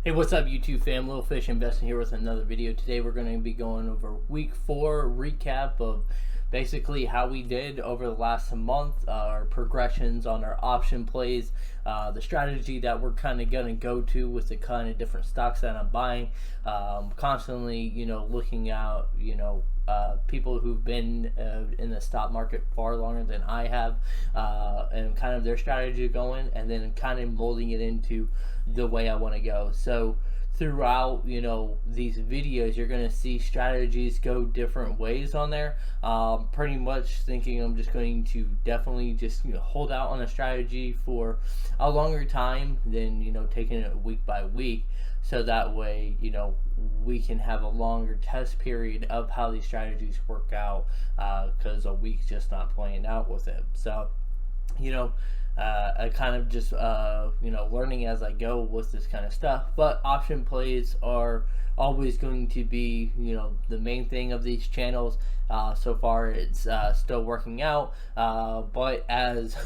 Hey, what's up YouTube fam? Little Fish Investing here with another video. Today we're going to be going over week 4 recap of basically how we did over the last month, our progressions on our option plays, the strategy that we're kind of going to go to with the kind of different stocks that I'm buying, constantly, looking out, people who've been in the stock market far longer than I have, and kind of their strategy going, and then kind of molding it into the way I want to go. So throughout these videos, you're going to see strategies go different ways on there. Pretty much thinking I'm just going to definitely just hold out on a strategy for a longer time than taking it week by week, so that way we can have a longer test period of how these strategies work out, because a week's just not playing out with it. So I kind of just learning as I go with this kind of stuff. But option plays are always going to be the main thing of these channels. So far it's still working out, but as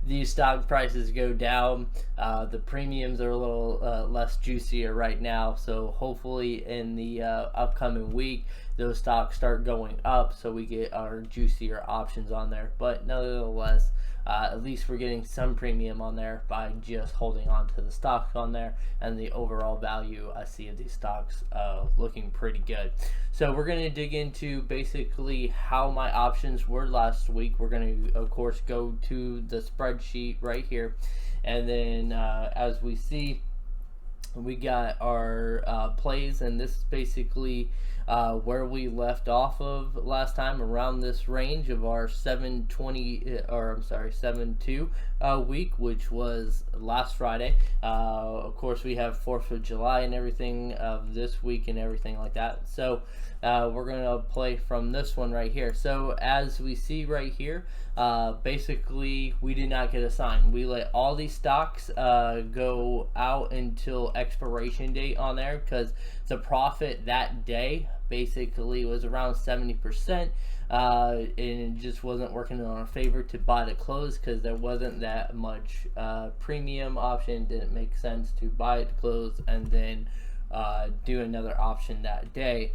these stock prices go down, the premiums are a little less juicier right now. So hopefully in the upcoming week those stocks start going up, so we get our juicier options on there. But nevertheless, at least we're getting some premium on there by just holding on to the stocks on there, and the overall value I see of these stocks looking pretty good. So we're going to dig into basically how my options were last week. We're going to of course go to the spreadsheet right here, and then as we see, we got our plays, and this is basically where we left off of last time, around this range of our 7.2 week, which was last Friday. Of course, we have 4th of July and everything of this week and everything like that. So we're going to play from this one right here. So as we see right here, basically we did not get assigned. We let all these stocks go out until expiration date on there, because the profit that day basically was around 70%, and it just wasn't working in our favor to buy to close, because there wasn't that much premium option. Didn't make sense to buy it to close and then do another option that day.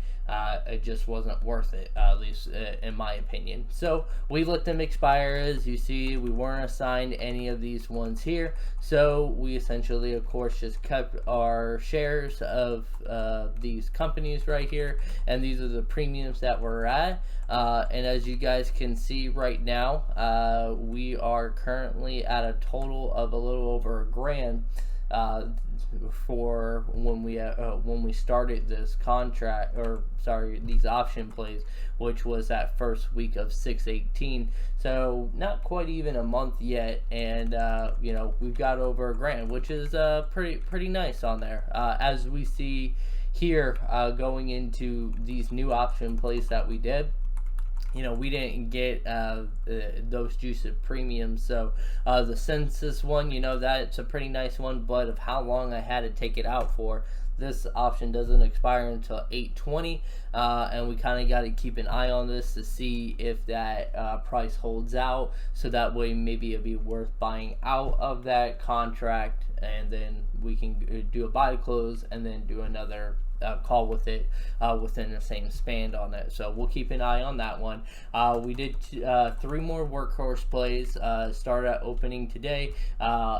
It just wasn't worth it, at least in my opinion. So we let them expire. As you see, we weren't assigned any of these ones here, so we essentially of course just kept our shares of these companies right here, and these are the premiums that we're at. And as you guys can see right now, we are currently at a total of a little over $1,000 for when we started this contract, or sorry, these option plays, which was that first week of 6/18. So not quite even a month yet, and we've got over $1,000, which is pretty nice on there. As we see here, going into these new option plays that we did, we didn't get those juicy premiums. So the census one, that's a pretty nice one, but of how long I had to take it out for. This option doesn't expire until 8/20, and we kind of got to keep an eye on this to see if that price holds out, so that way maybe it'd be worth buying out of that contract, and then we can do a buy to close and then do another call with it within the same span on it. So we'll keep an eye on that one. We did 3 more workhorse plays. Started at opening today.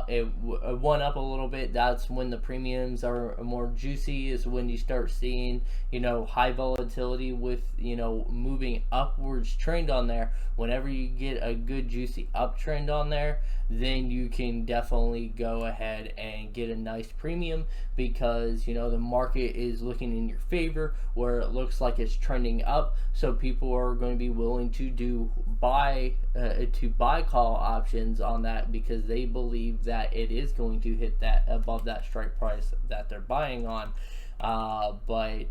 It went up a little bit. That's when the premiums are more juicy, is when you start seeing high volatility with moving upwards trend on there. Whenever you get a good juicy uptrend on there, then you can definitely go ahead and get a nice premium, because the market is looking in your favor, where it looks like it's trending up. So people are going to be willing to do buy call options on that, because they believe that it is going to hit that above that strike price that they're buying on. But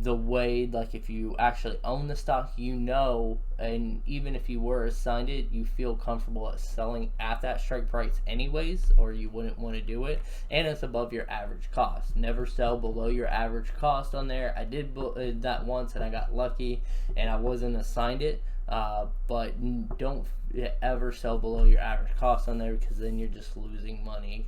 the way, like, if you actually own the stock, and even if you were assigned it, you feel comfortable at selling at that strike price anyways, or you wouldn't want to do it, and it's above your average cost. Never sell below your average cost on there. I did that once and I got lucky and I wasn't assigned it. but don't ever sell below your average cost on there, because then you're just losing money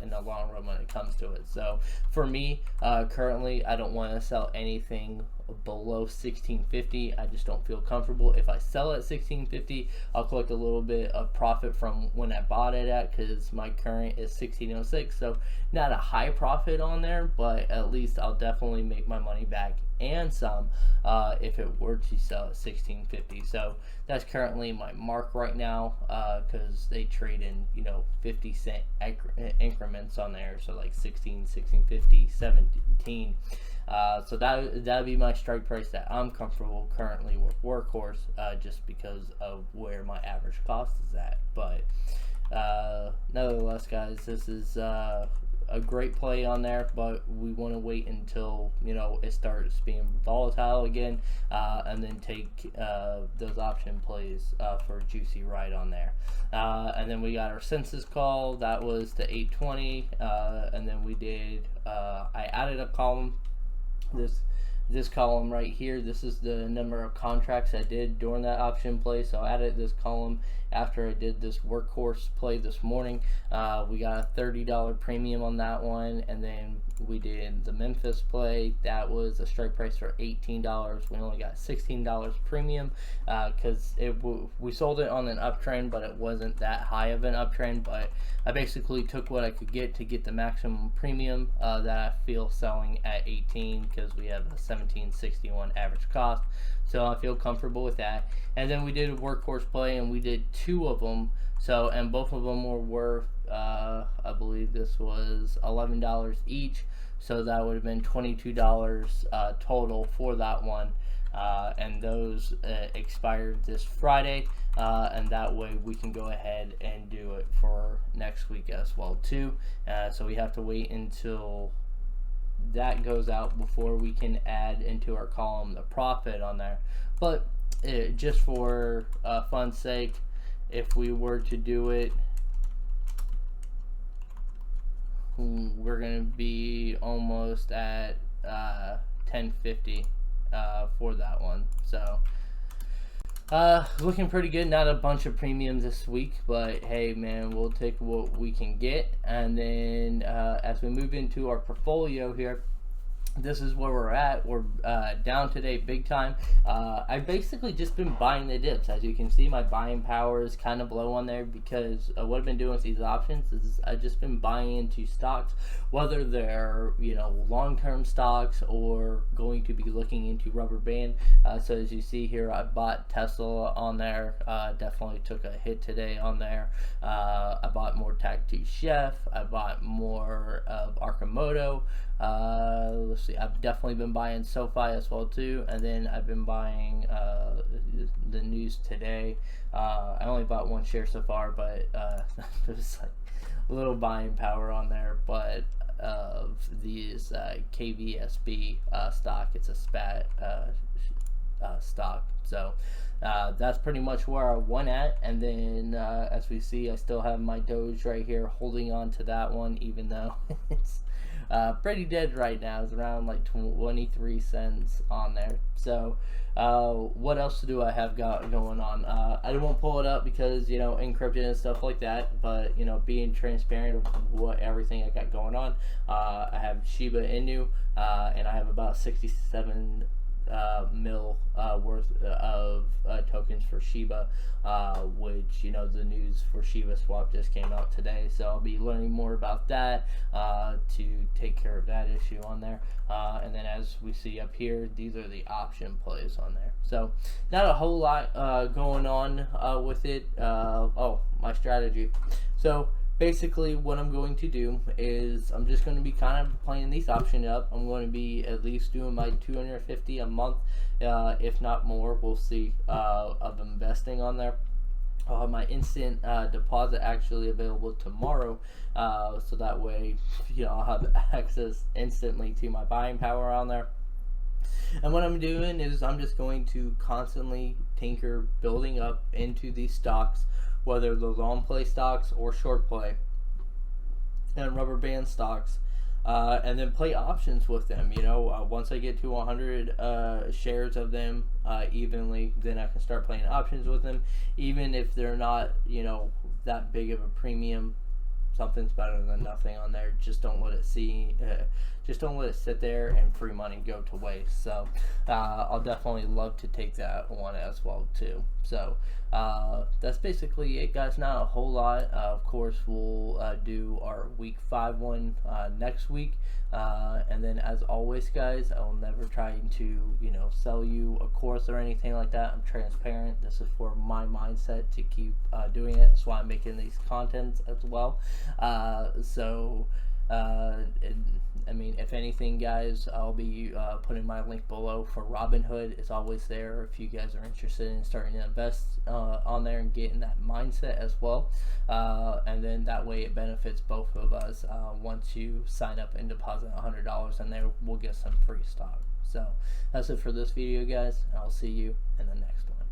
in the long run when it comes to it. So for me, currently, I don't want to sell anything below 1650. I just don't feel comfortable. If I sell at 1650, I'll collect a little bit of profit from when I bought it at, because my current is 1606. So not a high profit on there, but at least I'll definitely make my money back and some if it were to sell at 1650. So that's currently my mark right now, because they trade in 50-cent increments on there, so like 16, 1650, 17. So that'd be my strike price that I'm comfortable currently with Workhorse, just because of where my average cost is at. But nevertheless, guys, this is a great play on there, but we want to wait until it starts being volatile again, and then take those option plays for a juicy ride on there. And then we got our census call, that was to 820, and then we did I added a column, this column right here. This is the number of contracts I did during that option play. So I added this column after I did this Workhorse play this morning. We got a $30 premium on that one, and then we did the Memphis play. That was a strike price for $18. We only got $16 premium, because we sold it on an uptrend, but it wasn't that high of an uptrend. But I basically took what I could get to get the maximum premium that I feel selling at 18, because we have a 1761 average cost. So I feel comfortable with that. And then we did a Workhorse play, and we did 2 of them. So, and both of them were worth, I believe this was $11 each. So that would have been $22 total for that one. And those expired this Friday, and that way we can go ahead and do it for next week as well too. So we have to wait until that goes out before we can add into our column the profit on there. But just for fun's sake, if we were to do it, we're gonna be almost at 1050 for that one. So looking pretty good. Not a bunch of premiums this week, but hey man, we'll take what we can get. And then as we move into our portfolio here, this is where we're at. We're down today big time. I've basically just been buying the dips. As you can see, my buying power is kind of low on there, because what I've been doing with these options is I've just been buying into stocks, whether they're long-term stocks or going to be looking into rubber band. So as you see here, I bought Tesla on there. Definitely took a hit today on there. I bought more Tag2 Chef. I bought more of Arcimoto. Let's see, I've definitely been buying SoFi as well too, and then I've been buying the news today. I only bought 1 share so far, but there's like a little buying power on there. But of these KVSB stock, it's a SPAT stock. So that's pretty much where I went at. And then as we see, I still have my Doge right here, holding on to that one, even though it's pretty dead right now. It's around like 23 cents on there. So what else do I have going on? I won't pull it up because encrypted and stuff like that, but being transparent of what everything I got going on. I have Shiba Inu, and I have about 67 mil worth of tokens for Shiba, which the news for Shiba swap just came out today, so I'll be learning more about that to take care of that issue on there. And then as we see up here, these are the option plays on there. So not a whole lot going on with it. Oh, my strategy. So basically what I'm going to do is I'm just going to be kind of playing these options up. I'm going to be at least doing my 250 a month, if not more, we'll see, of investing on there. I'll have my instant deposit actually available tomorrow, so that way I'll have access instantly to my buying power on there. And what I'm doing is I'm just going to constantly tinker, building up into these stocks, whether they're long play stocks or short play and rubber band stocks. and then play options with them. You know, once I get to 100 shares of them evenly, then I can start playing options with them, even if they're not, you know, that big of a premium. Something's better than nothing on there. Just don't let it just don't let it sit there and free money go to waste. So I'll definitely love to take that one as well too. So that's basically it, guys. Not a whole lot. Of course, we'll do our week 5 one next week. And then, as always, guys, I will never try to, you know, sell you a course or anything like that. I'm transparent. This is for my mindset to keep doing it. That's why I'm making these contents as well. I mean, if anything, guys, I'll be putting my link below for Robinhood. It's always there if you guys are interested in starting to invest on there and getting that mindset as well. And then that way it benefits both of us. Once you sign up and deposit $100 in there, we'll get some free stock. So that's it for this video, guys. I'll see you in the next one.